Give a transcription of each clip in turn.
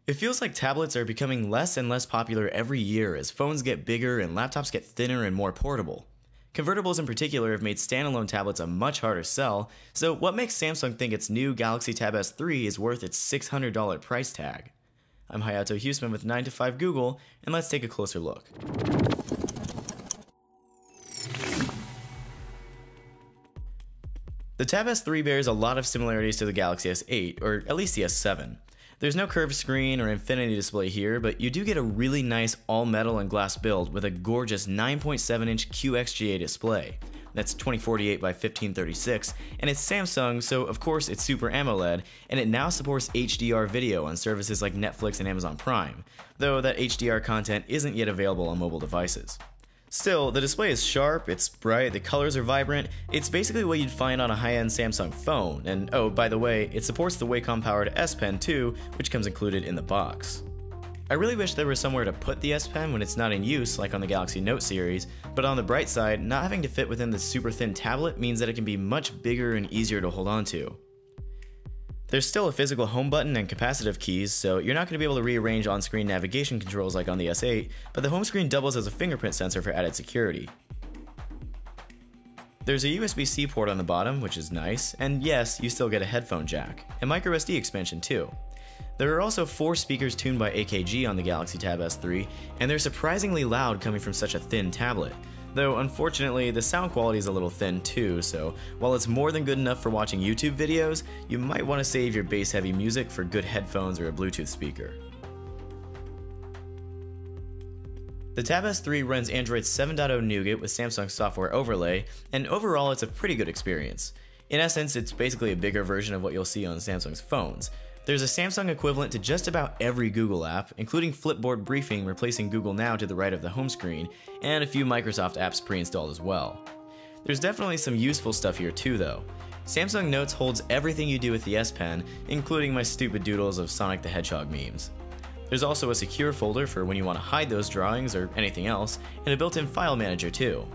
It feels like tablets are becoming less and less popular every year as phones get bigger and laptops get thinner and more portable. Convertibles in particular have made standalone tablets a much harder sell, so what makes Samsung think its new Galaxy Tab S3 is worth its $600 price tag? I'm Hayato Huseman with 9 to 5 Google, and let's take a closer look. The Tab S3 bears a lot of similarities to the Galaxy S8, or at least the S7. There's no curved screen or infinity display here, but you do get a really nice all-metal and glass build with a gorgeous 9.7-inch QXGA display. That's 2048 by 1536, and it's Samsung, so of course it's Super AMOLED, and it now supports HDR video on services like Netflix and Amazon Prime, though that HDR content isn't yet available on mobile devices. Still, the display is sharp, it's bright, the colors are vibrant, it's basically what you'd find on a high-end Samsung phone, and oh, by the way, it supports the Wacom-powered S Pen too, which comes included in the box. I really wish there was somewhere to put the S Pen when it's not in use, like on the Galaxy Note series, but on the bright side, not having to fit within the super thin tablet means that it can be much bigger and easier to hold on to. There's still a physical home button and capacitive keys, so you're not going to be able to rearrange on-screen navigation controls like on the S8, but the home screen doubles as a fingerprint sensor for added security. There's a USB-C port on the bottom, which is nice, and yes, you still get a headphone jack, and microSD expansion too. There are also 4 speakers tuned by AKG on the Galaxy Tab S3, and they're surprisingly loud coming from such a thin tablet. Though unfortunately, the sound quality is a little thin too, so while it's more than good enough for watching YouTube videos, you might want to save your bass-heavy music for good headphones or a Bluetooth speaker. The Tab S3 runs Android 7.0 Nougat with Samsung software overlay, and overall it's a pretty good experience. In essence, it's basically a bigger version of what you'll see on Samsung's phones. There's a Samsung equivalent to just about every Google app, including Flipboard Briefing replacing Google Now to the right of the home screen, and a few Microsoft apps pre-installed as well. There's definitely some useful stuff here too though. Samsung Notes holds everything you do with the S Pen, including my stupid doodles of Sonic the Hedgehog memes. There's also a secure folder for when you want to hide those drawings or anything else, and a built-in file manager too.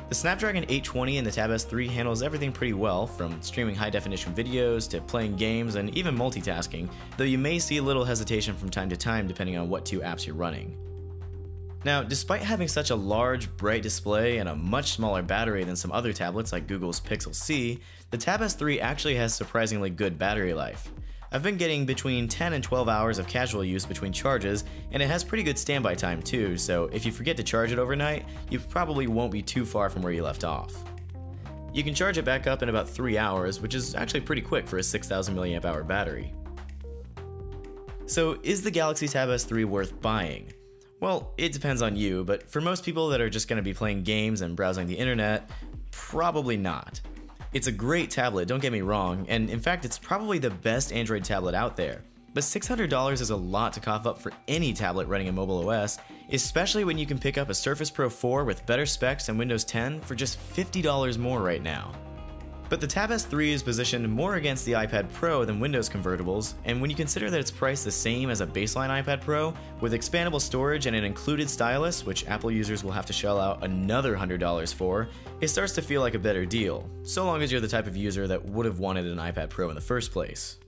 The Snapdragon 820 in the Tab S3 handles everything pretty well, from streaming high-definition videos to playing games and even multitasking, though you may see a little hesitation from time to time depending on what 2 apps you're running. Now, despite having such a large, bright display and a much smaller battery than some other tablets like Google's Pixel C, the Tab S3 actually has surprisingly good battery life. I've been getting between 10 and 12 hours of casual use between charges, and it has pretty good standby time too, so if you forget to charge it overnight, you probably won't be too far from where you left off. You can charge it back up in about 3 hours, which is actually pretty quick for a 6000 mAh battery. So is the Galaxy Tab S3 worth buying? Well, it depends on you, but for most people that are just going to be playing games and browsing the internet, probably not. It's a great tablet, don't get me wrong, and in fact it's probably the best Android tablet out there. But $600 is a lot to cough up for any tablet running a mobile OS, especially when you can pick up a Surface Pro 4 with better specs than Windows 10 for just $50 more right now. But the Tab S3 is positioned more against the iPad Pro than Windows convertibles, and when you consider that it's priced the same as a baseline iPad Pro, with expandable storage and an included stylus, which Apple users will have to shell out another $100 for, it starts to feel like a better deal, so long as you're the type of user that would have wanted an iPad Pro in the first place.